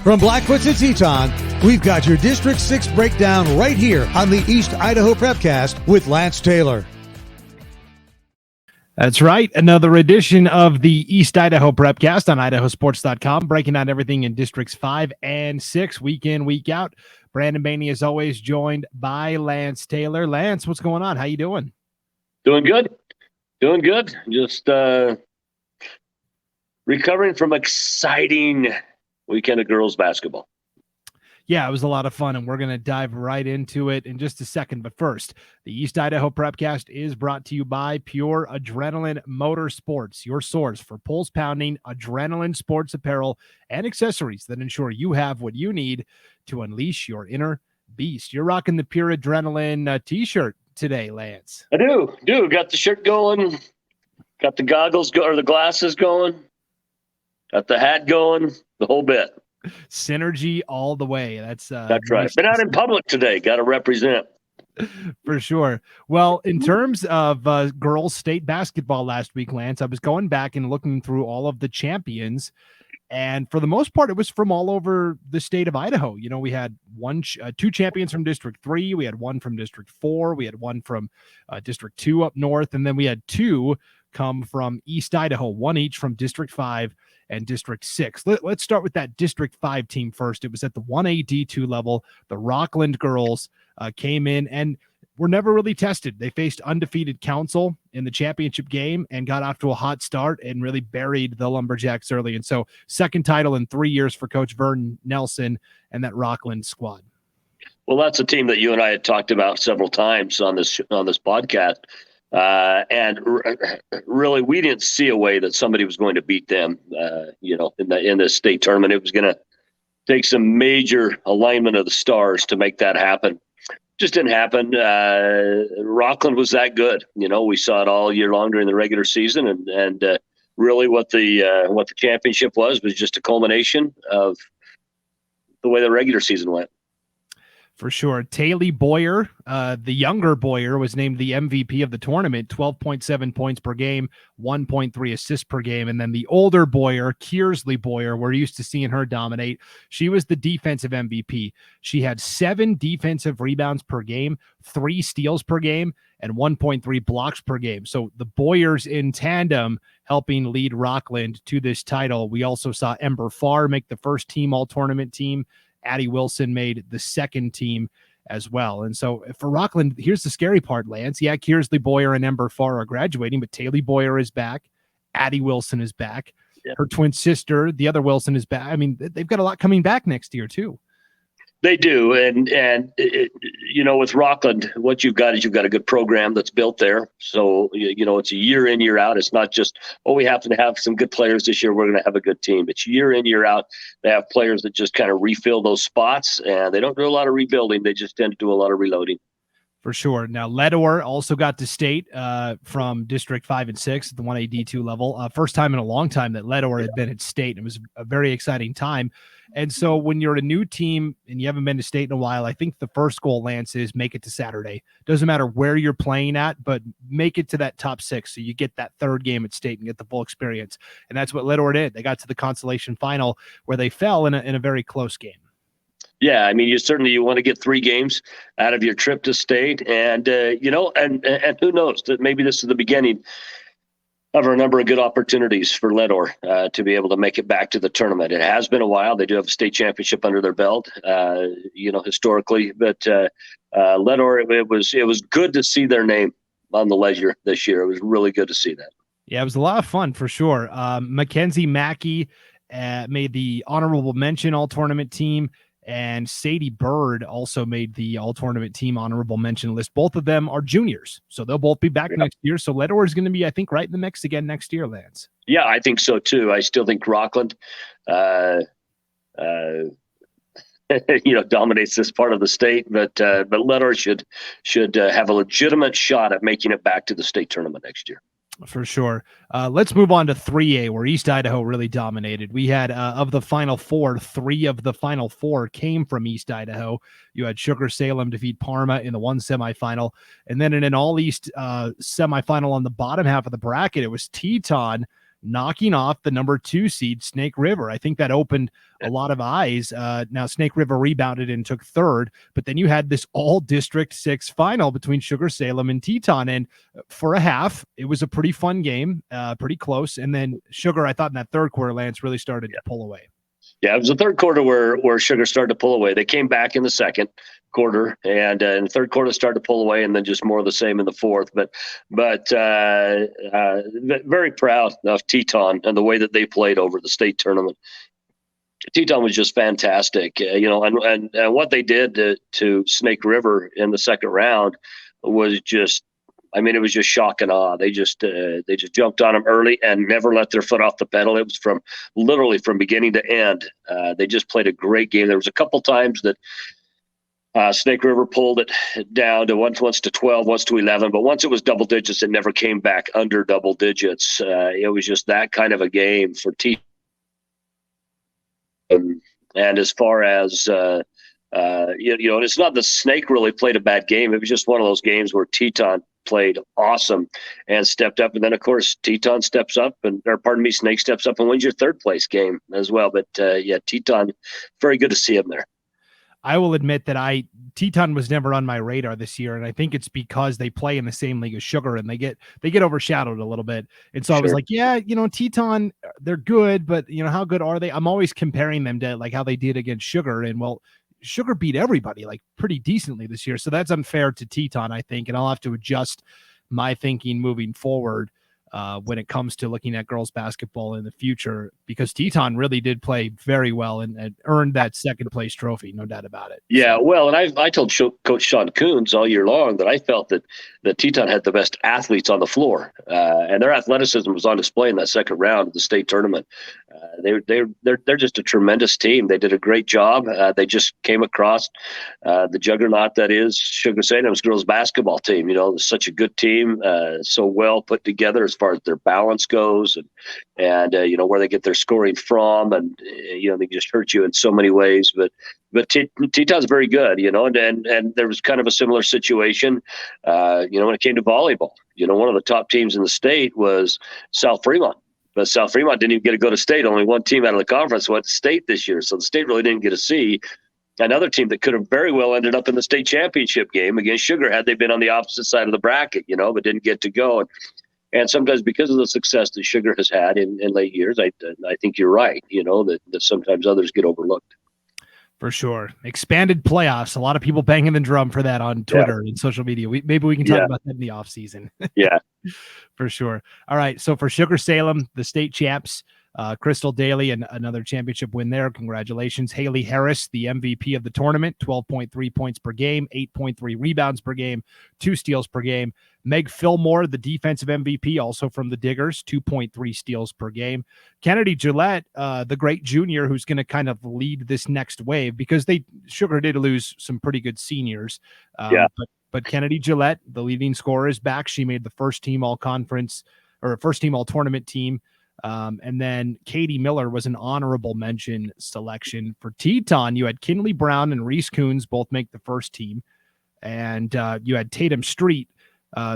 From Blackfoot to Teton, we've got your District 6 breakdown right here on the East Idaho Prepcast with Lance Taylor. That's right. Another edition of the East Idaho Prepcast on IdahoSports.com, breaking down everything in Districts 5 and 6, week in, week out. Brandon Baney is always joined by Lance Taylor. Lance, what's going on? How you doing? Doing good. Just recovering from exciting weekend of girls basketball. Yeah, it was a lot of fun, and we're going to dive right into it in just a second. But first, the East Idaho Prepcast is brought to you by Pure Adrenaline Motorsports, your source for pulse-pounding adrenaline sports apparel and accessories that ensure you have what you need to unleash your inner beast. You're rocking the Pure Adrenaline T-shirt today, Lance. I do. Got the shirt going, got the goggles or the glasses going, got the hat going, the whole bit. Synergy all the way. That's right. Been out in public today. Got to represent. For sure. Well, in terms of girls state basketball last week, Lance, I was going back and looking through all of the champions, and for the most part, it was from all over the state of Idaho. You know, we had two champions from District 3, we had one from District 4, we had one from District 2 up north, and then we had two come from East Idaho, one each from District 5 and District 6. Let's start with that District 5 team first. It was at the 1A D2 level. The Rockland girls came in and were never really tested. They faced undefeated Council in the championship game and got off to a hot start and really buried the Lumberjacks early. And so second title in 3 years for Coach Vern Nelson and that Rockland squad. Well, that's a team that you and I had talked about several times on this podcast. And really, we didn't see a way that somebody was going to beat them, in the state tournament. It was going to take some major alignment of the stars to make that happen. Just didn't happen. Rockland was that good. You know, we saw it all year long during the regular season, and really what the championship was just a culmination of the way the regular season went. For sure. Taylor Boyer, the younger Boyer, was named the MVP of the tournament, 12.7 points per game, 1.3 assists per game. And then the older Boyer, Kearsley Boyer, we're used to seeing her dominate. She was the defensive MVP. She had 7 defensive rebounds per game, 3 steals per game, and 1.3 blocks per game. So the Boyers in tandem helping lead Rockland to this title. We also saw Ember Farr make the first team all-tournament team. Addie Wilson made the second team as well. And so for Rockland, here's the scary part, Lance. Yeah, Kearsley Boyer and Ember Farr are graduating, but Taylor Boyer is back. Addie Wilson is back. Yeah. Her twin sister, the other Wilson, is back. I mean, they've got a lot coming back next year, too. They do. And with Rockland, what you've got is you've got a good program that's built there. So, it's a year in, year out. It's not just, we happen to have some good players this year, we're going to have a good team. It's year in, year out. They have players that just kind of refill those spots, and they don't do a lot of rebuilding. They just tend to do a lot of reloading. For sure. Now, Ledor also got to state from District 5 and 6 at the 1A D2 level. First time in a long time that Ledor had been at state. It was a very exciting time. And so when you're a new team and you haven't been to state in a while, I think the first goal, Lance, is make it to Saturday. Doesn't matter where you're playing at, but make it to that top 6 so you get that third game at state and get the full experience. And that's what Ledor did. They got to the consolation final where they fell in a very close game. Yeah, I mean, you want to get 3 games out of your trip to state, and and who knows, that maybe this is the beginning of a number of good opportunities for Ledor to be able to make it back to the tournament. It has been a while. They do have a state championship under their belt, historically, but Ledor, it was good to see their name on the ledger this year. It was really good to see that. Yeah, it was a lot of fun for sure. Mackenzie Mackey made the honorable mention all-tournament team. And Sadie Bird also made the all-tournament team honorable mention list. Both of them are juniors, so they'll both be back next year. So Ledor is going to be, I think, right in the mix again next year, Lance. Yeah, I think so too. I still think Rockland, dominates this part of the state, but Ledor should have a legitimate shot at making it back to the state tournament next year. For sure. Let's move on to 3A, where East Idaho really dominated. We had, of the Final Four, 3 of the Final 4 came from East Idaho. You had Sugar-Salem defeat Parma in the one semifinal. And then in an all-East semifinal on the bottom half of the bracket, it was Teton knocking off the number 2 seed Snake River. I think that opened a lot of eyes. Now Snake River rebounded and took 3rd, but then you had this all District 6 final between Sugar-Salem and Teton. And for a half, it was a pretty fun game, pretty close. And then Sugar, I thought in that 3rd quarter, Lance, really started to pull away. Yeah, it was the 3rd quarter where Sugar started to pull away. They came back in the 2nd quarter, and in the 3rd quarter started to pull away, and then just more of the same in the 4th. But very proud of Teton and the way that they played over the state tournament. Teton was just fantastic, and what they did to Snake River in the 2nd round was just. I mean, it was just shock and awe. They just jumped on them early and never let their foot off the pedal. It was literally from beginning to end. They just played a great game. There was a couple times that Snake River pulled it down to once to 12, once to 11, but once it was double digits, it never came back under double digits. It was just that kind of a game for Teton. And as far as and it's not that Snake really played a bad game. It was just one of those games where Teton played awesome and stepped up. And then, of course, Teton steps up Snake steps up and wins your 3rd place game as well. But Teton, very good to see him there. I will admit that Teton was never on my radar this year, and I think it's because they play in the same league as Sugar, and they get overshadowed a little bit. And so I was like, Teton, they're good, but how good are they? I'm always comparing them to like how they did against Sugar, and Sugar beat everybody like pretty decently this year. So that's unfair to Teton, I think. And I'll have to adjust my thinking moving forward when it comes to looking at girls basketball in the future, because Teton really did play very well and earned that 2nd place trophy. No doubt about it. Yeah. Well, and I told Coach Sean Coons all year long that I felt that Teton had the best athletes on the floor, and their athleticism was on display in that 2nd round of the state tournament. They're just a tremendous team. They did a great job. They just came across the juggernaut that is Sugar-Salem's girls basketball team. It's such a good team, so well put together as far as their balance goes, and where they get their scoring from, and they just hurt you in so many ways. But Teton's very good, and there was kind of a similar situation, when it came to volleyball. One of the top teams in the state was South Fremont. But South Fremont didn't even get to go to state. Only one team out of the conference went to state this year. So the state really didn't get to see another team that could have very well ended up in the state championship game against Sugar had they been on the opposite side of the bracket, but didn't get to go. And sometimes because of the success that Sugar has had in late years, I think you're right, that sometimes others get overlooked. For sure. Expanded playoffs. A lot of people banging the drum for that on Twitter and social media. Maybe we can talk about that in the off season. Yeah. For sure. All right. So for Sugar-Salem, the state champs, Crystal Daly, and another championship win there. Congratulations. Haley Harris, the MVP of the tournament, 12.3 points per game, 8.3 rebounds per game, 2 steals per game. Meg Fillmore, the defensive MVP, also from the Diggers, 2.3 steals per game. Kennedy Gillette, the great junior, who's going to kind of lead this next wave, because Sugar did lose some pretty good seniors. But Kennedy Gillette, the leading scorer, is back. She made the first team all-conference or first team all-tournament team. And then Katie Miller was an honorable mention selection. For Teton, you had Kinley Brown and Reese Coons both make the first team. And you had Tatum Street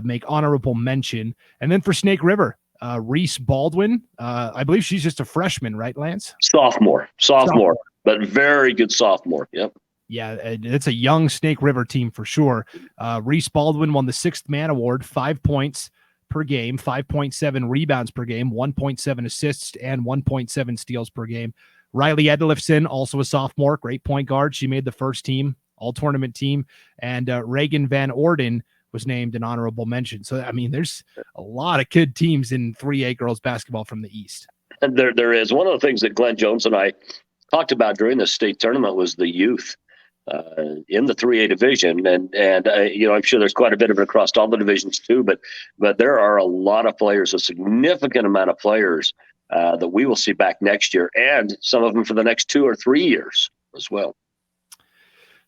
make honorable mention. And then for Snake River, Reese Baldwin, I believe she's just a freshman, right, Lance? Sophomore, but very good sophomore. Yep. Yeah, it's a young Snake River team for sure. Reese Baldwin won the 6th man award, 5 points per game, 5.7 rebounds per game, 1.7 assists, and 1.7 steals per game. Riley Edelifson, also a sophomore, great point guard. She made the first team, all-tournament team. And Reagan Van Orden was named an honorable mention. So, I mean, there's a lot of good teams in 3A girls basketball from the East. And there is. One of the things that Glenn Jones and I talked about during the state tournament was the youth in the 3A division. And I'm sure there's quite a bit of it across all the divisions too, but there are a lot of players, a significant amount of players that we will see back next year, and some of them for the next 2 or 3 years as well.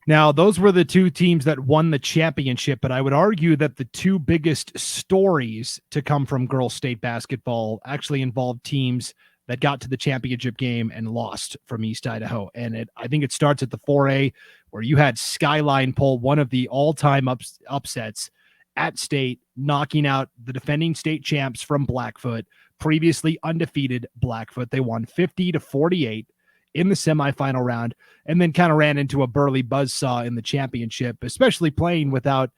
Now, those were the 2 teams that won the championship, but I would argue that the 2 biggest stories to come from girls state basketball actually involved teams that got to the championship game and lost from East Idaho. And I think it starts at the 4A, where you had Skyline pull one of the all-time upsets at state, knocking out the defending state champs from Blackfoot previously undefeated Blackfoot. They won 50-48 in the semifinal round, and then kind of ran into a burly buzzsaw in the championship, especially playing without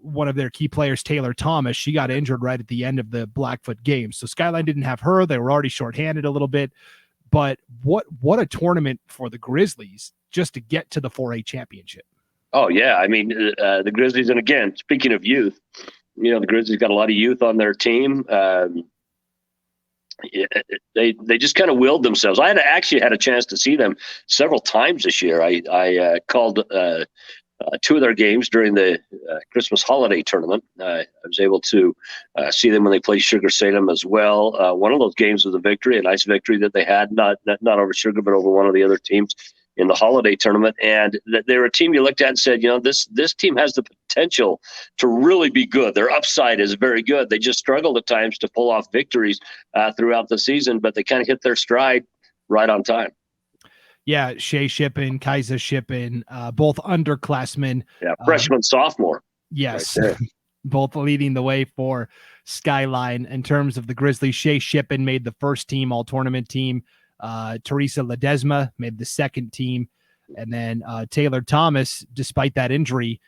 one of their key players, Taylor Thomas. She got injured right at the end of the Blackfoot game. So Skyline didn't have her. They were already shorthanded a little bit. But what a tournament for the Grizzlies just to get to the 4A championship. Oh, yeah. I mean, the Grizzlies, and again, speaking of youth, the Grizzlies got a lot of youth on their team. They just kind of willed themselves. I actually had a chance to see them several times this year. I called two of their games during the Christmas holiday tournament. I was able to see them when they played Sugar-Salem as well. One of those games was a victory, a nice victory that they had, not over Sugar, but over one of the other teams in the holiday tournament. And they were a team you looked at and said, this team has the potential to really be good. Their upside is very good. They just struggled at times to pull off victories throughout the season, but they kind of hit their stride right on time. Yeah, Shea Shippen, Kaisa Shippen, both underclassmen. Yeah, freshman, sophomore. Yes, right both leading the way for Skyline in terms of the Grizzlies. Shea Shippen made the first team, all-tournament team. Teresa Ledesma made the second team. And then Taylor Thomas, despite that injury,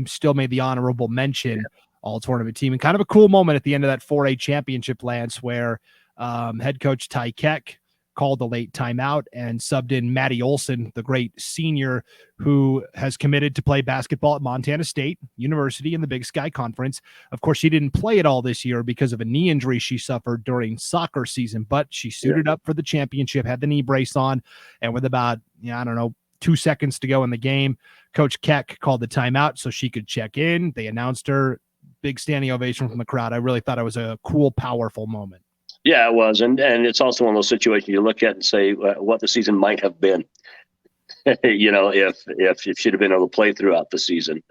still made the honorable mention all-tournament team. And kind of a cool moment at the end of that 4A championship, Lance, where head coach Ty Keck called the late timeout and subbed in Maddie Olson, the great senior who has committed to play basketball at Montana State University in the Big Sky Conference. Of course, she didn't play it all this year because of a knee injury she suffered during soccer season, but she suited up for the championship, had the knee brace on, and with about, 2 seconds to go in the game, Coach Keck called the timeout so she could check in. They announced her. Big standing ovation from the crowd. I really thought it was a cool, powerful moment. Yeah, it was. And it's also one of those situations you look at and say what the season might have been, if she'd have been able to play throughout the season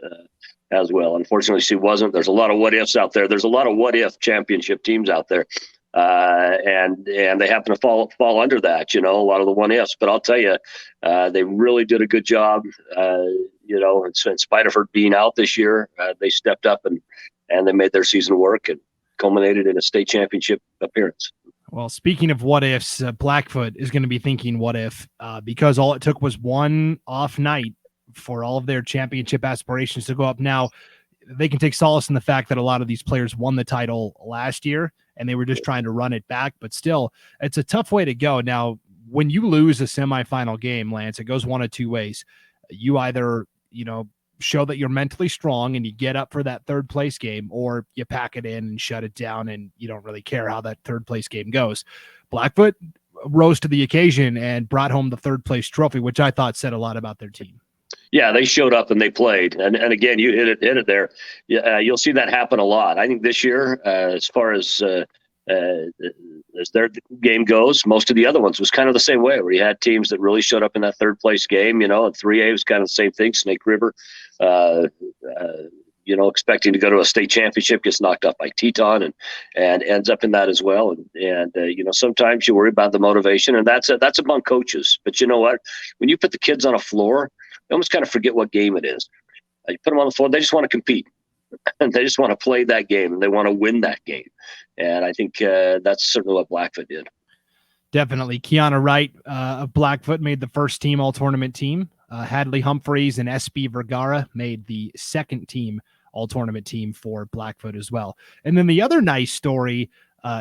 as well. Unfortunately, she wasn't. There's a lot of what ifs out there. There's a lot of what if championship teams out there. And they happen to fall under that, a lot of the what ifs. But I'll tell you, they really did a good job. In spite of her being out this year, they stepped up and they made their season work and culminated in a state championship appearance. Well, speaking of what ifs, Blackfoot is going to be thinking what if, because all it took was one off night for all of their championship aspirations to go up. Now, they can take solace in the fact that a lot of these players won the title last year and they were just trying to run it back, but still, it's a tough way to go. Now, when you lose a semifinal game, Lance, it goes one of two ways. You either, show that you're mentally strong and you get up for that third place game, or you pack it in and shut it down and you don't really care how that third place game goes. Blackfoot rose to the occasion and brought home the third place trophy, which I thought said a lot about their team. Yeah, they showed up and they played. And again, you hit it there. You'll see that happen a lot. I think this year, as far as their game goes, most of the other ones was kind of the same way, where you had teams that really showed up in that third place game. And 3A was kind of the same thing. Snake River, expecting to go to a state championship, gets knocked off by Teton and ends up in that as well. And sometimes you worry about the motivation, and that's among coaches. But you know what? When you put the kids on a floor, they almost kind of forget what game it is. You put them on the floor, they just want to compete. And they just want to play that game, and they want to win that game. And I think that's certainly what Blackfoot did. Definitely. Kiana Wright of Blackfoot made the first team all-tournament team. Hadley Humphreys and SB Vergara made the second team all-tournament team for Blackfoot as well. And then the other nice story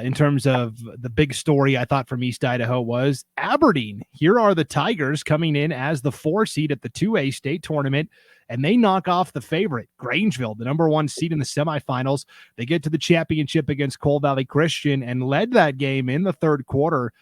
in terms of the big story I thought from East Idaho was Aberdeen. Here are the Tigers coming in as the 4 seed at the 2A state tournament, and they knock off the favorite, Grangeville, the number 1 seed in the semifinals. They get to the championship against Coal Valley Christian and led that game in the third quarter.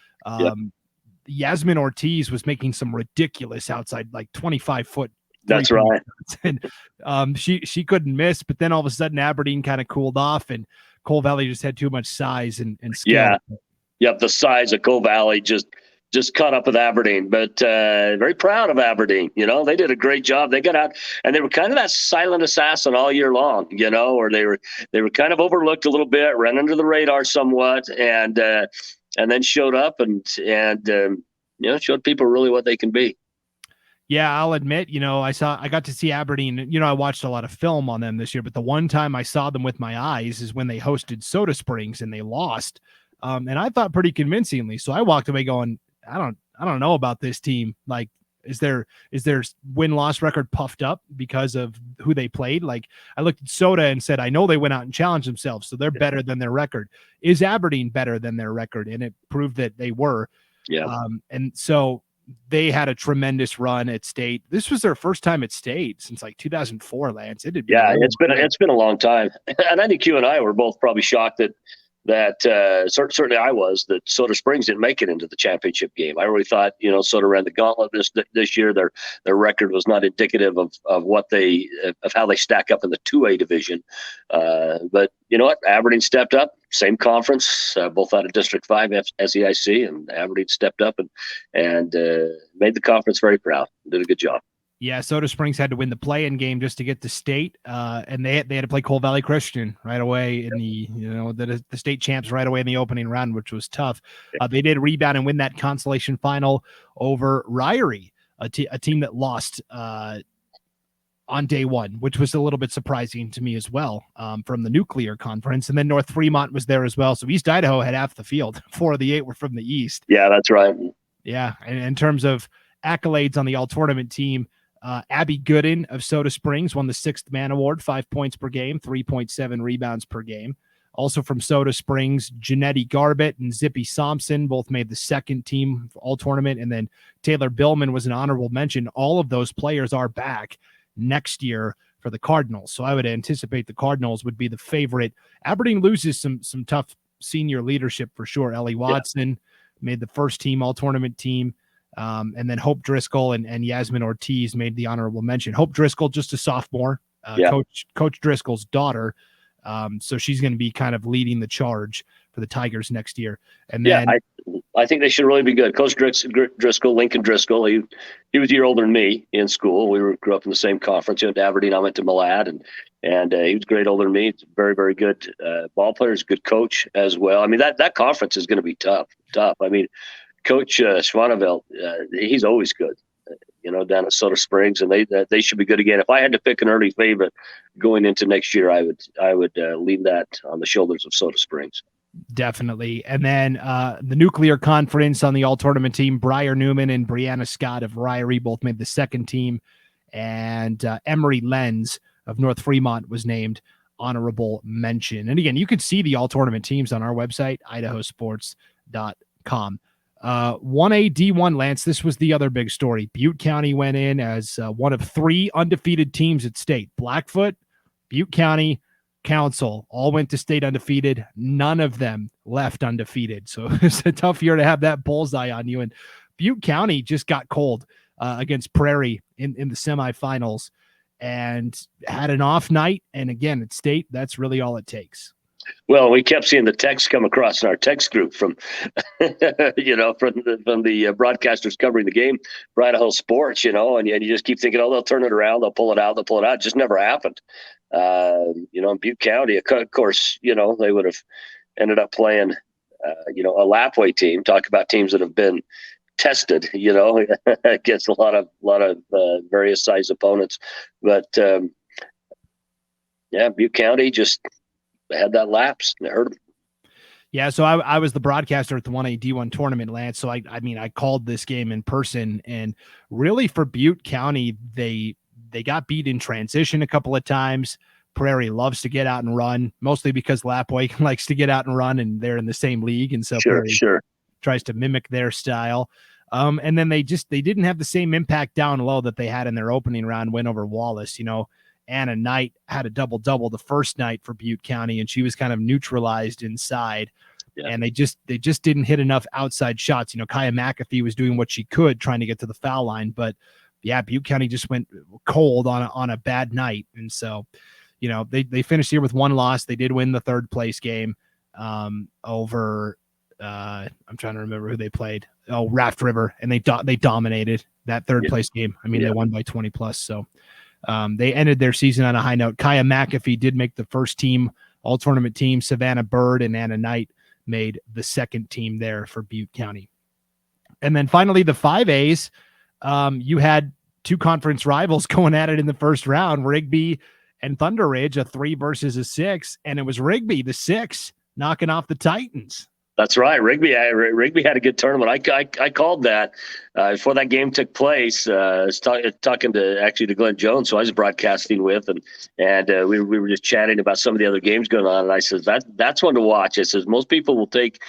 Yasmin Ortiz was making some ridiculous outside, like 25-foot. That's right. And she couldn't miss, but then all of a sudden Aberdeen kind of cooled off, and Coal Valley just had too much size and skill. Yeah. Yep. The size of Coal Valley just caught up with Aberdeen, but very proud of Aberdeen. They did a great job. They got out, and they were kind of that silent assassin all year long, or they were kind of overlooked a little bit, ran under the radar somewhat, and then showed up and showed people really what they can be. Yeah, I'll admit, I got to see Aberdeen. I watched a lot of film on them this year, but the one time I saw them with my eyes is when they hosted Soda Springs and they lost. And I thought pretty convincingly. So I walked away going, I don't know about this team. Like, is their win-loss record puffed up because of who they played? Like, I looked at Soda and said, I know they went out and challenged themselves, so they're better than their record. Is Aberdeen better than their record? And it proved that they were. Yeah. And so they had a tremendous run at state. This was their first time at state since like 2004, Lance. It's been a long time. And I think you and I were both probably shocked that certainly I was, that Soda Springs didn't make it into the championship game. I really thought, Soda ran the gauntlet this year. Their record was not indicative of how they stack up in the 2A division. But you know what? Aberdeen stepped up, same conference, both out of District 5 SEIC, and Aberdeen stepped up and made the conference very proud. Did a good job. Yeah, Soda Springs had to win the play-in game just to get to state, and they had to play Coal Valley Christian right away in the state champs right away in the opening round, which was tough. They did rebound and win that consolation final over Ryrie, a team that lost on day one, which was a little bit surprising to me as well, from the nuclear conference. And then North Fremont was there as well. So East Idaho had half the field. 4 of the 8 were from the East. Yeah, that's right. Yeah, and in terms of accolades on the all-tournament team, Abby Gooden of Soda Springs won the 6th man award, 5 points per game, 3.7 rebounds per game. Also from Soda Springs, Janetti Garbett and Zippy Sampson both made the 2nd team all tournament. And then Taylor Billman was an honorable mention. All of those players are back next year for the Cardinals. So I would anticipate the Cardinals would be the favorite. Aberdeen loses some tough senior leadership for sure. Ellie Watson made the 1st team all tournament team. And then Hope Driscoll and Yasmin Ortiz made the honorable mention. Hope Driscoll, just a sophomore, Coach Driscoll's daughter. So she's going to be kind of leading the charge for the Tigers next year. And then I think they should really be good. Coach Driscoll, Lincoln Driscoll, he was a year older than me in school. We grew up in the same conference. He went to Aberdeen. I went to Malad, and he was a great older than me. He's a very, very good ball player. He's a good coach as well. I mean, that conference is going to be tough. I mean, Coach Schwaneveld, he's always good, down at Soda Springs, and they should be good again. If I had to pick an early favorite going into next year, I would lean that on the shoulders of Soda Springs. Definitely. And then the nuclear conference on the all-tournament team, Briar Newman and Brianna Scott of Ryrie both made the 2nd team, and Emery Lenz of North Fremont was named honorable mention. And again, you could see the all-tournament teams on our website, IdahoSports.com. 1A D1, Lance, this was the other big story. Butte County went in as one of 3 undefeated teams at state. Blackfoot, Butte County, Council all went to state undefeated. None of them left undefeated. So it's a tough year to have that bullseye on you. And Butte County just got cold against Prairie in the semifinals and had an off night. And again, at state, that's really all it takes. Well, we kept seeing the text come across in our text group from, from the broadcasters covering the game for Idaho Sports, and you just keep thinking, they'll turn it around, they'll pull it out. It just never happened. In Butte County, of course, they would have ended up playing, a Lapway team. Talk about teams that have been tested, against a lot of various size opponents. But Butte County just had that lapse and it hurt them. Yeah, so I was the broadcaster at the 1A D1 tournament, Lance. So I called this game in person, and really for Butte County, they got beat in transition a couple of times. Prairie loves to get out and run, mostly because Lapway likes to get out and run, and they're in the same league, and so Prairie tries to mimic their style. And then they didn't have the same impact down low that they had in their opening round win over Wallace. Anna Knight had a double-double the first night for Butte County, and she was kind of neutralized inside. Yeah. And they just didn't hit enough outside shots. Kaya McAfee was doing what she could trying to get to the foul line, but Butte County just went cold on a bad night. And so, they finished here with 1 loss. They did win the 3rd place game over I'm trying to remember who they played. Raft River, and they dominated that 3rd place game. They won by 20 plus. So they ended their season on a high note. Kaya McAfee did make the 1st team all tournament team. Savannah Bird and Anna Knight made the 2nd team there for Butte County. And then finally the 5As, you had two conference rivals going at it in the first round, Rigby and Thunder Ridge, a 3 versus a 6. And it was Rigby, the 6, knocking off the Titans. That's right. Rigby had a good tournament. I called that before that game took place. I was talking to Glenn Jones, who I was broadcasting with, and we were just chatting about some of the other games going on. And I said that's one to watch. I says most people will take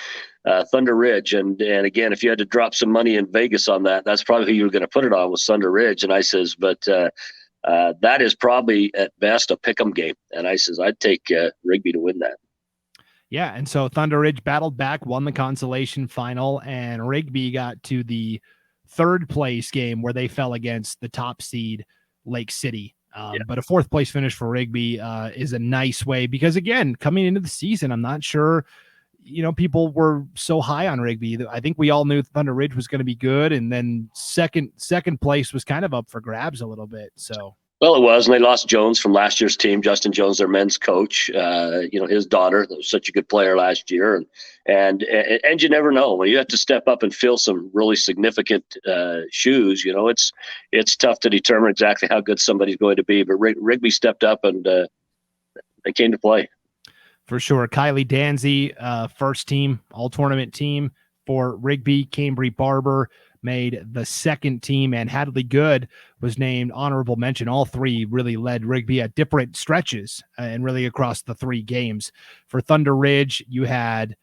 Thunder Ridge, and again, if you had to drop some money in Vegas on that, that's probably who you were going to put it on, was Thunder Ridge. And I says, but that is probably at best a pick'em game. And I says I'd take Rigby to win that. Yeah, and so Thunder Ridge battled back, won the consolation final, and Rigby got to the third place game where they fell against the top seed Lake City. But a fourth place finish for Rigby is a nice way, because again, coming into the season, I'm not sure, people were so high on Rigby. I think we all knew Thunder Ridge was going to be good, and then second place was kind of up for grabs a little bit. So. Well, it was, and they lost Jones from last year's team, Justin Jones, their men's coach. His daughter was such a good player last year, and you never know when you have to step up and fill some really significant shoes. It's tough to determine exactly how good somebody's going to be. But Rigby stepped up, and they came to play. For sure, Kylie Danzy, first team, all tournament team for Rigby. Cambry Barber made the second team, and Hadley Good was named honorable mention. All three really led Rigby at different stretches and really across the 3 games. For Thunder Ridge, you had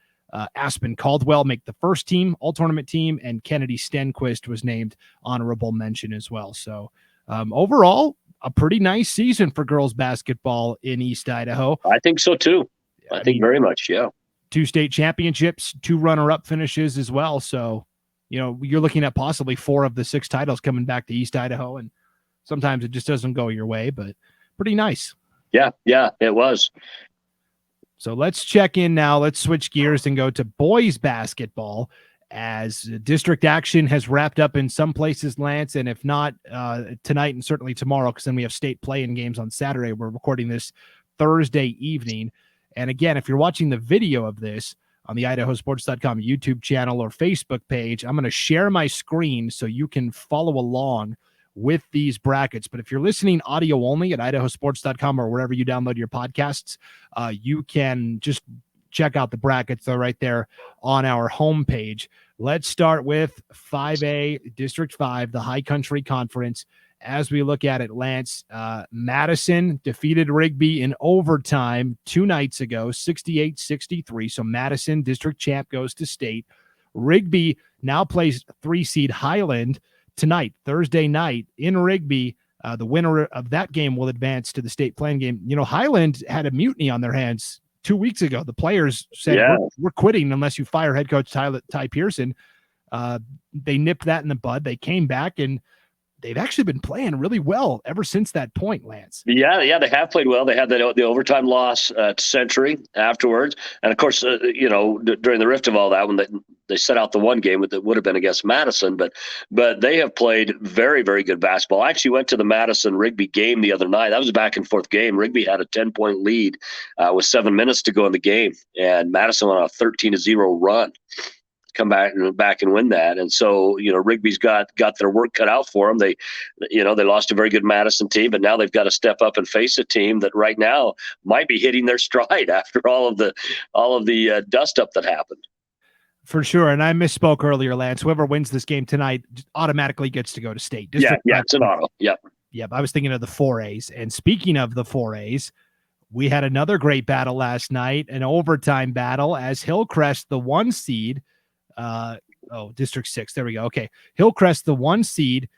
Aspen Caldwell make the first team, all tournament team, and Kennedy Stenquist was named honorable mention as well. So overall, a pretty nice season for girls basketball in East Idaho. I think so too. I think very much, yeah. 2 state championships, 2 runner-up finishes as well. So you're looking at possibly 4 of the 6 titles coming back to East Idaho, and sometimes it just doesn't go your way, but pretty nice. Yeah, it was. So let's check in now. Let's switch gears and go to boys basketball, as district action has wrapped up in some places, Lance, and if not tonight and certainly tomorrow, because then we have state play-in games on Saturday. We're recording this Thursday evening. And again, if you're watching the video of this on the IdahoSports.com YouTube channel or Facebook page, I'm going to share my screen so you can follow along with these brackets. But if you're listening audio only at IdahoSports.com or wherever you download your podcasts, you can just check out the brackets. They're right there on our homepage. Let's start with 5A, District 5, the High Country Conference. As we look at it, Lance, Madison defeated Rigby in overtime 2 nights ago, 68-63. So Madison, district champ, goes to state. Rigby now plays 3 seed Highland tonight, Thursday night in Rigby. The winner of that game will advance to the state playing game. Highland had a mutiny on their hands 2 weeks ago. The players said, we're quitting unless you fire head coach Ty Pearson. They nipped that in the bud. They came back, and they've actually been playing really well ever since that point, Lance. Yeah, they have played well. They had the overtime loss to Century afterwards. And, of course, during the rift of all that, when they set out the one game that would have been against Madison, but they have played very, very good basketball. I actually went to the Madison-Rigby game the other night. That was a back-and-forth game. Rigby had a 10-point lead with 7 minutes to go in the game, and Madison went on a 13-0 run. Come back and win that. And so, Rigby's got their work cut out for them. They lost a very good Madison team, but now they've got to step up and face a team that right now might be hitting their stride after all of the dust up that happened. For sure. And I misspoke earlier, Lance. Whoever wins this game tonight automatically gets to go to state. Yeah, it's an auto. Yep. I was thinking of the 4As. And speaking of the 4As, we had another great battle last night, an overtime battle, as Hillcrest, the 1 seed, District 6. There we go. Okay. Hillcrest, the 1 seed,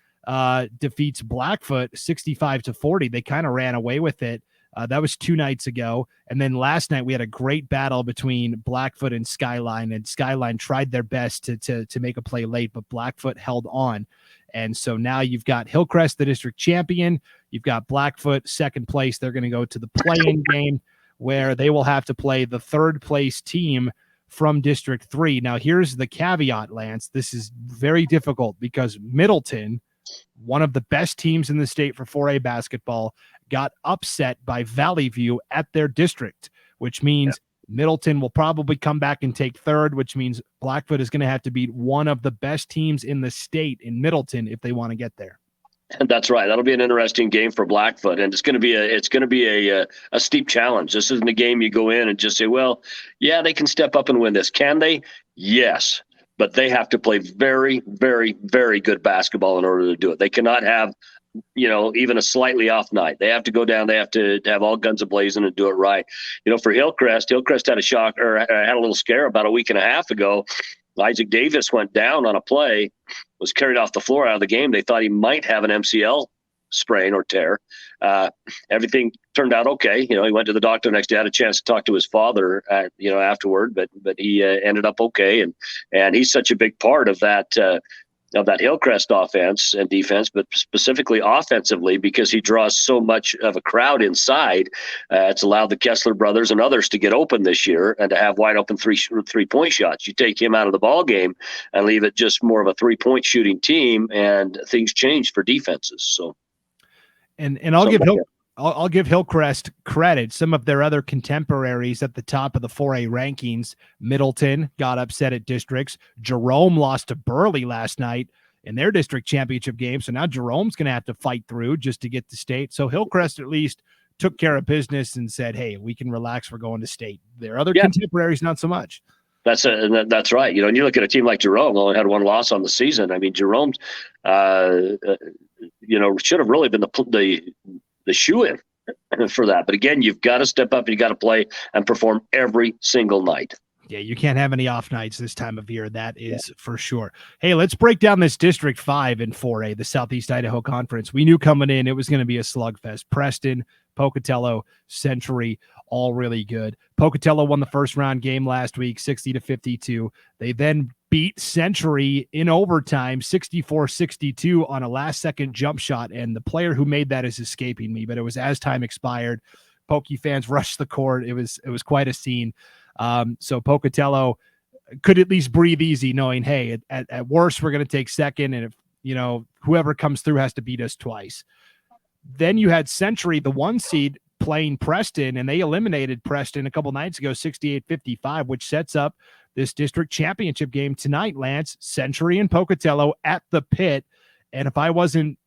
defeats Blackfoot 65-40. They kind of ran away with it. That was 2 nights ago. And then last night we had a great battle between Blackfoot and Skyline tried their best to make a play late, but Blackfoot held on. And so now you've got Hillcrest, the district champion. You've got Blackfoot, second place. They're going to go to the play-in game where they will have to play the 3rd place team from District 3. Now, here's the caveat, Lance. This is very difficult because Middleton, one of the best teams in the state for 4A basketball, got upset by Valley View at their district, which means Middleton will probably come back and take 3rd, which means Blackfoot is going to have to beat one of the best teams in the state in Middleton if they want to get there. That's right. That'll be an interesting game for Blackfoot, and it's going to be a steep challenge. This isn't a game you go in and just say, well, yeah, they can step up and win this. Can they? Yes, but they have to play very, very, very good basketball in order to do it. They cannot have, even a slightly off night. They have to go down. They have to have all guns a-blazing and do it right. For Hillcrest had a shock, or had a little scare about a week and a half ago. Isaac Davis went down on a play, was carried off the floor out of the game. They thought he might have an MCL sprain or tear. Everything turned out okay. He went to the doctor the next day, had a chance to talk to his father, afterward, but he ended up okay. And he's such a big part of that Hillcrest offense and defense, but specifically offensively, because he draws so much of a crowd inside. It's allowed the Kessler brothers and others to get open this year and to have wide open three-point shots. You take him out of the ball game and leave it just more of a three-point shooting team, and things change for defenses. So, and I'll give Hillcrest credit. Some of their other contemporaries at the top of the 4A rankings, Middleton got upset at districts. Jerome lost to Burley last night in their district championship game. So now Jerome's going to have to fight through just to get to state. So Hillcrest at least took care of business and said, hey, we can relax. We're going to state. Their other contemporaries, not so much. That's right. And you look at a team like Jerome, only had one loss on the season. I mean, Jerome's, should have really been the shoe-in for that. But again, you've got to step up and you got to play and perform every single night. Yeah, you can't have any off nights this time of year. That is for sure. Hey, let's break down this District 5 in 4A, the Southeast Idaho Conference. We knew coming in it was going to be a slugfest. Preston, Pocatello, Century, all really good. Pocatello won the first round game last week, 60-52. They then beat Century in overtime, 64-62 on a last-second jump shot, and the player who made that is escaping me, but it was as time expired. Pokey fans rushed the court. It was quite a scene. So Pocatello could at least breathe easy knowing, hey, at worst, we're going to take second, and if, whoever comes through has to beat us twice. Then you had Century, the 1 seed, playing Preston, and they eliminated Preston a couple nights ago, 68-55, which sets up this district championship game tonight, Lance. Century and Pocatello at the Pit. And if I wasn't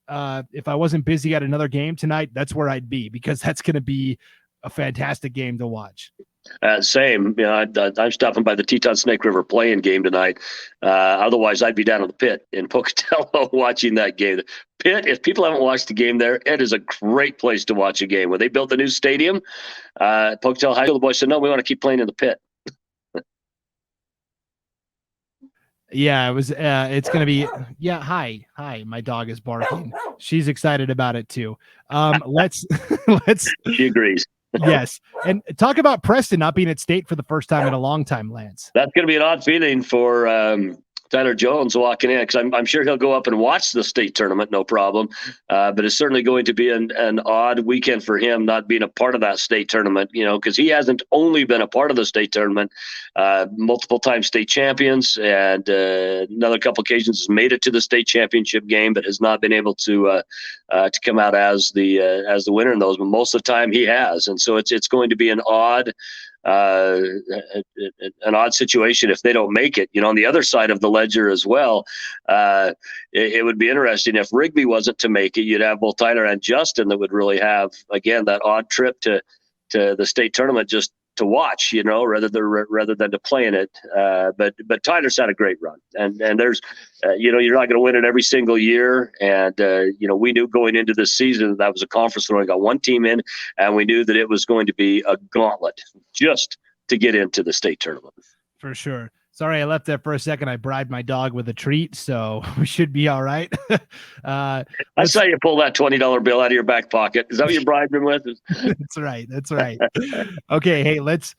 busy at another game tonight, that's where I'd be, because that's going to be a fantastic game to watch. Same. I'm stopping by the Teton Snake River playing game tonight. Otherwise, I'd be down at the Pit in Pocatello watching that game. The Pit, if people haven't watched the game there, it is a great place to watch a game. When they built the new stadium, Pocatello High School, the boys said, no, we want to keep playing in the Pit. Yeah, it was. It's going to be. Yeah, hi. My dog is barking. She's excited about it too. Let's. She agrees. Yes, and talk about Preston not being at state for the first time in a long time, Lance. That's going to be an odd feeling for Tyler Jones walking in, because I'm sure he'll go up and watch the state tournament, no problem. But it's certainly going to be an odd weekend for him not being a part of that state tournament, because he hasn't only been a part of the state tournament, multiple time state champions, and another couple occasions has made it to the state championship game, but has not been able to come out as the winner in those. But most of the time he has, and so it's going to be an odd situation if they don't make it. On the other side of the ledger as well, it would be interesting if Rigby wasn't to make it. You'd have both Tyler and Justin that would really have, again, that odd trip to the state tournament just to watch, rather than to play in it. But Tyler's had a great run, and there's, you're not going to win it every single year. And, we knew going into this season that was a conference where we got one team in, and we knew that it was going to be a gauntlet just to get into the state tournament. For sure. Sorry, I left there for a second. I bribed my dog with a treat, so we should be all right. I saw you pull that $20 bill out of your back pocket. Is that what you bribed him with? That's right. Okay, hey, let's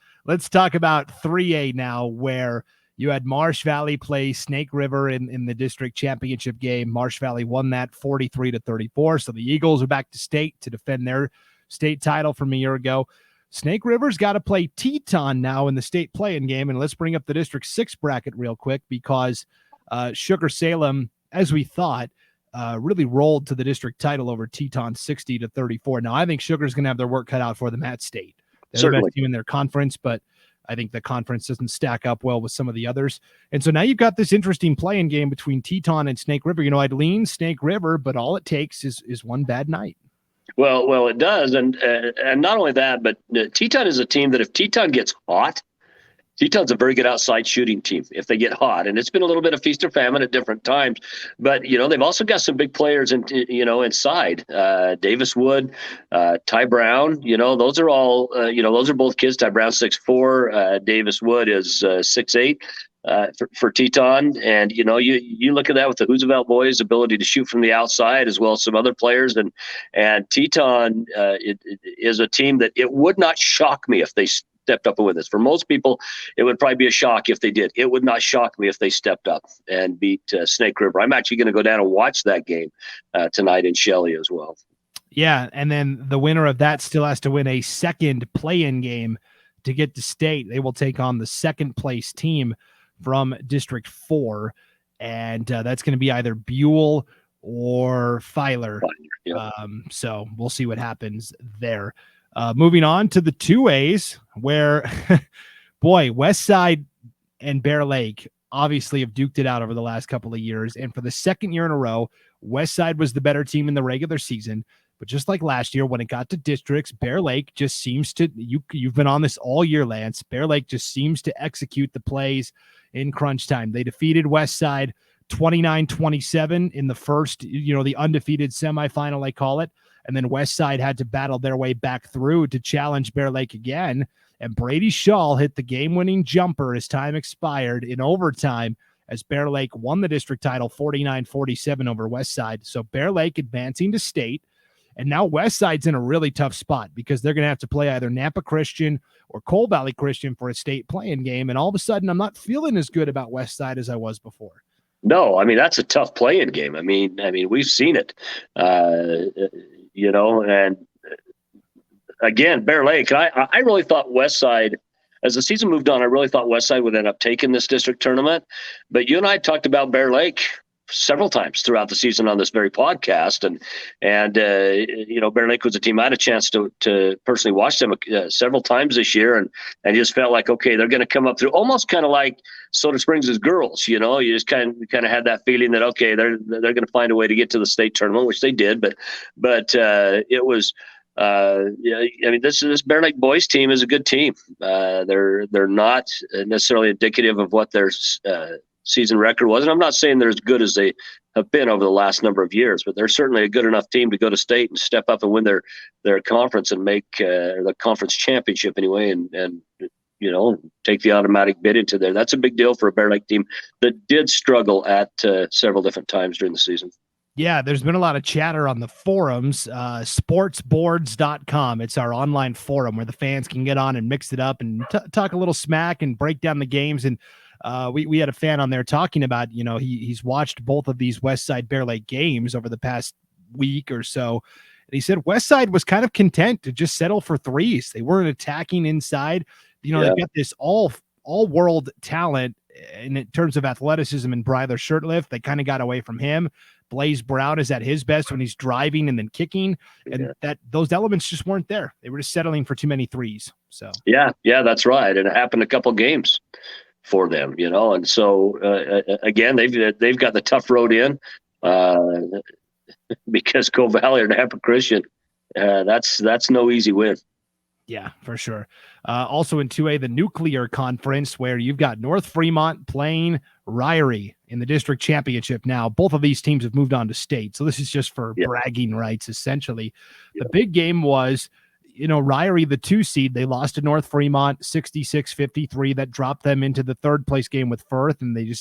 talk about 3A now, where you had Marsh Valley play Snake River in the district championship game. Marsh Valley won that 43-34. So the Eagles are back to state to defend their state title from a year ago. Snake River's got to play Teton now in the state play-in game. And let's bring up the District 6 bracket real quick, because Sugar-Salem, as we thought, really rolled to the district title over Teton 60-34. Now, I think Sugar's going to have their work cut out for them at state. They're the best team in their conference, but I think the conference doesn't stack up well with some of the others. And so now you've got this interesting play-in game between Teton and Snake River. I'd lean Snake River, but all it takes is one bad night. Well, it does. And not only that, but Teton is a team that if Teton gets hot, Teton's a very good outside shooting team if they get hot. And it's been a little bit of feast or famine at different times. But, they've also got some big players inside. Davis Wood, Ty Brown, those are all, those are both kids. Ty Brown 6'4", Davis Wood is 6'8". For Teton, and you look at that with the Roosevelt boys' ability to shoot from the outside, as well as some other players, and Teton it is a team that it would not shock me if they stepped up and with us. For most people, it would probably be a shock if they did. It would not shock me if they stepped up and beat Snake River. I'm actually going to go down and watch that game tonight in Shelley as well. Yeah, and then the winner of that still has to win a second play-in game to get to state. They will take on the second place team from District 4, and that's going to be either Buell or Filer. Yeah. So we'll see what happens there. Moving on to the 2As, where, boy, Westside and Bear Lake obviously have duked it out over the last couple of years, and for the second year in a row, Westside was the better team in the regular season. But just like last year, when it got to districts, Bear Lake just seems to, you've been on this all year, Lance, Bear Lake just seems to execute the plays in crunch time. They defeated Westside 29-27 in the first, the undefeated semifinal, I call it. And then Westside had to battle their way back through to challenge Bear Lake again. And Brady Shaw hit the game-winning jumper as time expired in overtime as Bear Lake won the district title 49-47 over Westside. So Bear Lake advancing to state. And now Westside's in a really tough spot because they're going to have to play either Nampa Christian or Coal Valley Christian for a state play-in game. And all of a sudden, I'm not feeling as good about Westside as I was before. No, I mean, that's a tough play-in game. I mean, we've seen it, and again, Bear Lake, I really thought Westside, as the season moved on, I really thought Westside would end up taking this district tournament. But you and I talked about Bear Lake several times throughout the season on this very podcast. And Bear Lake was a team I had a chance to personally watch them several times this year. And just felt like, okay, they're going to come up through almost kind of like Soda Springs' girls, you just kind of had that feeling that, okay, they're going to find a way to get to the state tournament, which they did. But it was, this Bear Lake boys team is a good team. They're not necessarily indicative of what their season record was. And I'm not saying they're as good as they have been over the last number of years, but they're certainly a good enough team to go to state and step up and win their conference and make the conference championship anyway. And take the automatic bid into there. That's a big deal for a Bear Lake team that did struggle at several different times during the season. Yeah, there's been a lot of chatter on the forums, sportsboards.com. It's our online forum where the fans can get on and mix it up and talk a little smack and break down the games. And we had a fan on there talking about, he's watched both of these Westside Bear Lake games over the past week or so. And he said Westside was kind of content to just settle for threes. They weren't attacking inside. They've got this all world talent in terms of athleticism and Bryler Shirtlift. They kind of got away from him. Blaze Brown is at his best when he's driving and then kicking, and those elements just weren't there. They were just settling for too many threes. So yeah, that's right. And it happened a couple games for them, and so again, they've got the tough road in because Coal Valley or Nampa Christian, that's no easy win. Yeah, for sure. Also in 2A, the Nuclear Conference, where you've got North Fremont playing Ryrie in the district championship now. Both of these teams have moved on to state, so this is just for bragging rights, essentially. The big game was, Ryrie, the 2 seed, they lost to North Fremont 66-53. That dropped them into the third place game with Firth, and they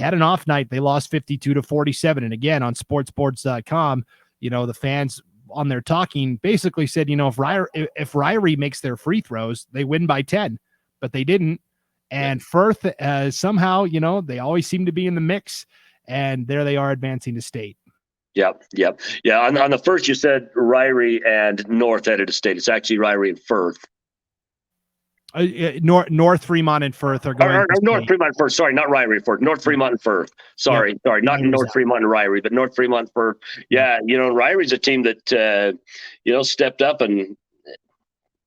had an off night. They lost 52-47. And again, on sportsboards.com, the fans on their talking basically said, if Ryrie makes their free throws, they win by 10, but they didn't. And Firth, somehow, they always seem to be in the mix, and there they are advancing to state. Yep. Yeah. On the first, you said Ryrie and North headed to state. It's actually Ryrie and Firth. North Fremont and Firth are going. North Fremont and Firth. Sorry, not Ryrie. Firth. North Fremont and Firth. Sorry, not North Fremont and Ryrie, but North Fremont and Firth. Yeah, Ryrie's a team that stepped up and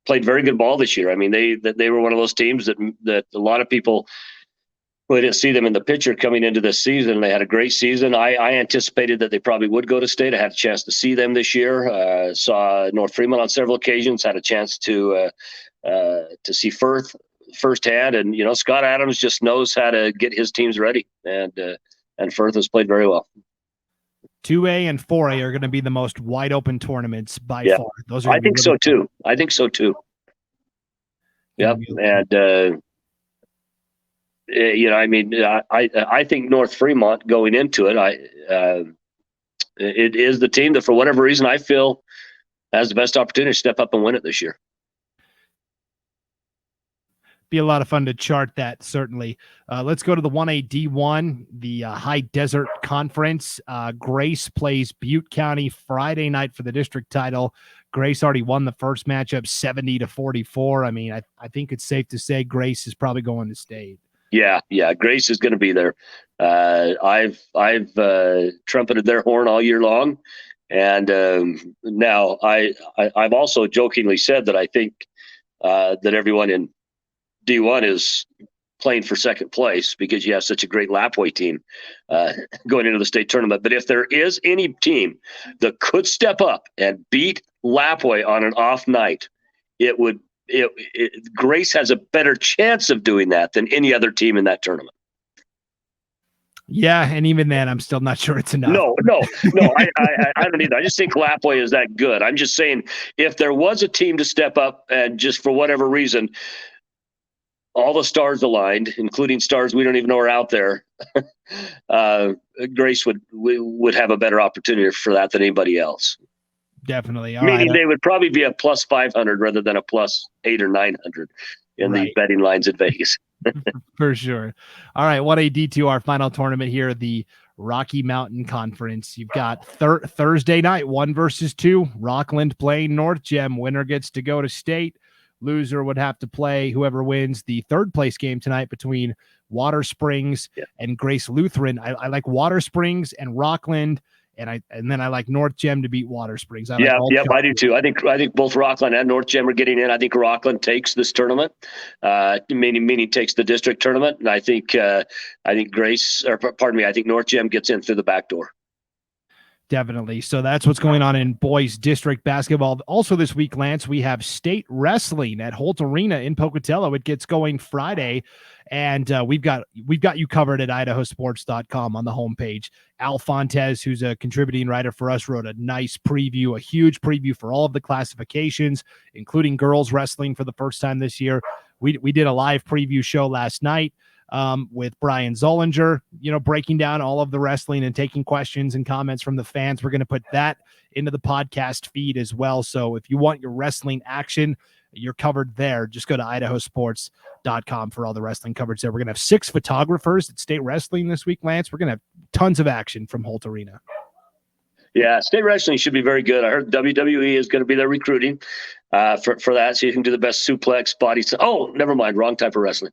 played very good ball this year. I mean, they were one of those teams that a lot of people, we didn't see them in the picture coming into this season. They had a great season. I anticipated that they probably would go to state. I had a chance to see them this year. Saw North Fremont on several occasions. Had a chance to see Firth firsthand. And Scott Adams just knows how to get his teams ready. And Firth has played very well. 2A and 4A are going to be the most wide open tournaments by far. Those are. I think so too. Yep. And. I think North Fremont going into it, it is the team that for whatever reason I feel has the best opportunity to step up and win it this year. Be a lot of fun to chart that, certainly. Let's go to the 1A D1, the High Desert Conference. Grace plays Butte County Friday night for the district title. Grace already won the first matchup 70-44. I mean, I think it's safe to say Grace is probably going to state. Yeah. Grace is going to be there. I've trumpeted their horn all year long, and now I've also jokingly said that I think that everyone in D1 is playing for second place because you have such a great Lapway team going into the state tournament. But if there is any team that could step up and beat Lapway on an off night, it would. Grace has a better chance of doing that than any other team in that tournament. Yeah, and even then, I'm still not sure it's enough. No, I don't either. I just think Lapway is that good. I'm just saying, if there was a team to step up and just for whatever reason, all the stars aligned, including stars we don't even know are out there, Grace would have a better opportunity for that than anybody else. Definitely. Meaning they would probably be a plus 500 rather than a plus 800 or 900 in the betting lines at Vegas. For sure. All right. 1A D2, our final tournament here, the Rocky Mountain Conference. You've got Thursday night, 1 versus 2. Rockland playing North Gem. Winner gets to go to state. Loser would have to play whoever wins the third place game tonight between Water Springs and Grace Lutheran. I like Water Springs and Rockland. And then I like North Gem to beat Water Springs. I do too. I think both Rockland and North Gem are getting in. I think Rockland takes this tournament, meaning takes the district tournament, and I think North Gem gets in through the back door. Definitely. So that's what's going on in boys district basketball. Also this week, Lance, we have state wrestling at Holt Arena in Pocatello. It gets going Friday, and we've got you covered at IdahoSports.com on the homepage. Al Fontes, who's a contributing writer for us, wrote a nice preview, a huge preview for all of the classifications, including girls wrestling for the first time this year. We did a live preview show last night with Brian Zollinger, breaking down all of the wrestling and taking questions and comments from the fans. We're going to put that into the podcast feed as well. So if you want your wrestling action, you're covered there. Just go to IdahoSports.com for all the wrestling coverage there. We're going to have 6 photographers at state wrestling this week, Lance. We're going to have tons of action from Holt Arena. Yeah, state wrestling should be very good. I heard WWE is going to be there recruiting for that, so you can do the best suplex, body. Oh, never mind. Wrong type of wrestling.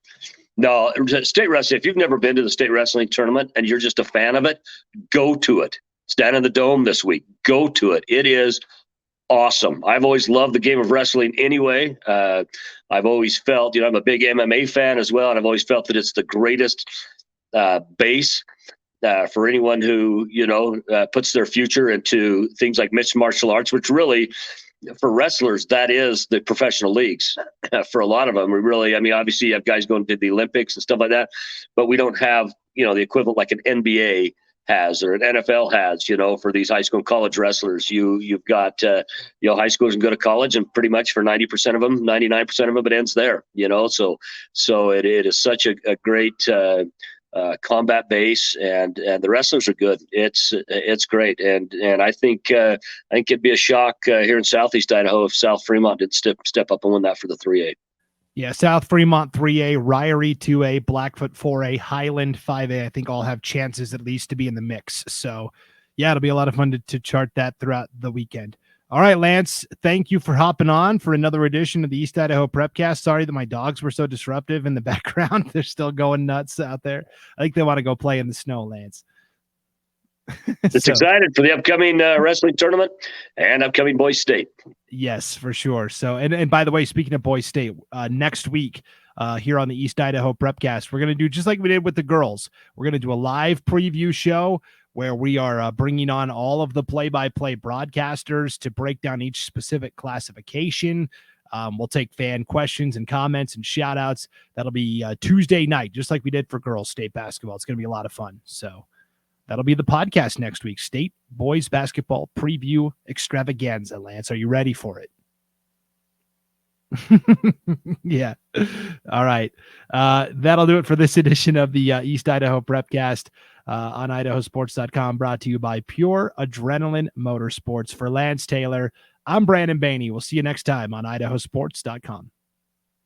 No, state wrestling, if you've never been to the state wrestling tournament and you're just a fan of it, go to it. It's down in the Dome this week. Go to it. It is awesome. I've always loved the game of wrestling anyway. I've always felt, I'm a big MMA fan as well, and I've always felt that it's the greatest base for anyone who, puts their future into things like mixed martial arts, which really, for wrestlers, that is the professional leagues. For a lot of them, obviously you have guys going to the Olympics and stuff like that, but we don't have, the equivalent like an NBA has or an NFL has, for these high school and college wrestlers. You've got, high schools can go to college, and pretty much for 90% of them, 99% of them, it ends there, so it is such a great combat base, and the wrestlers are good. It's great, and I think it'd be a shock here in Southeast Idaho if South Fremont did step up and win that for the 3A. Yeah, South Fremont 3A, Ryrie 2A, Blackfoot 4A, Highland 5A. I think all have chances at least to be in the mix. So, yeah, it'll be a lot of fun to chart that throughout the weekend. All right, Lance, thank you for hopping on for another edition of the East Idaho Prepcast. Sorry that my dogs were so disruptive in the background. They're still going nuts out there. I think they want to go play in the snow, Lance. Just excited for the upcoming wrestling tournament and upcoming Boys State. Yes, for sure. So, and by the way, speaking of Boys State, next week here on the East Idaho Prepcast, we're going to do just like we did with the girls. We're going to do a live preview show where we are bringing on all of the play-by-play broadcasters to break down each specific classification. We'll take fan questions and comments and shout outs. That'll be Tuesday night, just like we did for girls state basketball. It's going to be a lot of fun. So that'll be the podcast next week. State boys basketball preview extravaganza. Lance, are you ready for it? Yeah. All right. That'll do it for this edition of the East Idaho Prepcast on IdahoSports.com, brought to you by Pure Adrenaline Motorsports. For Lance Taylor, I'm Brandon Baney. We'll see you next time on IdahoSports.com.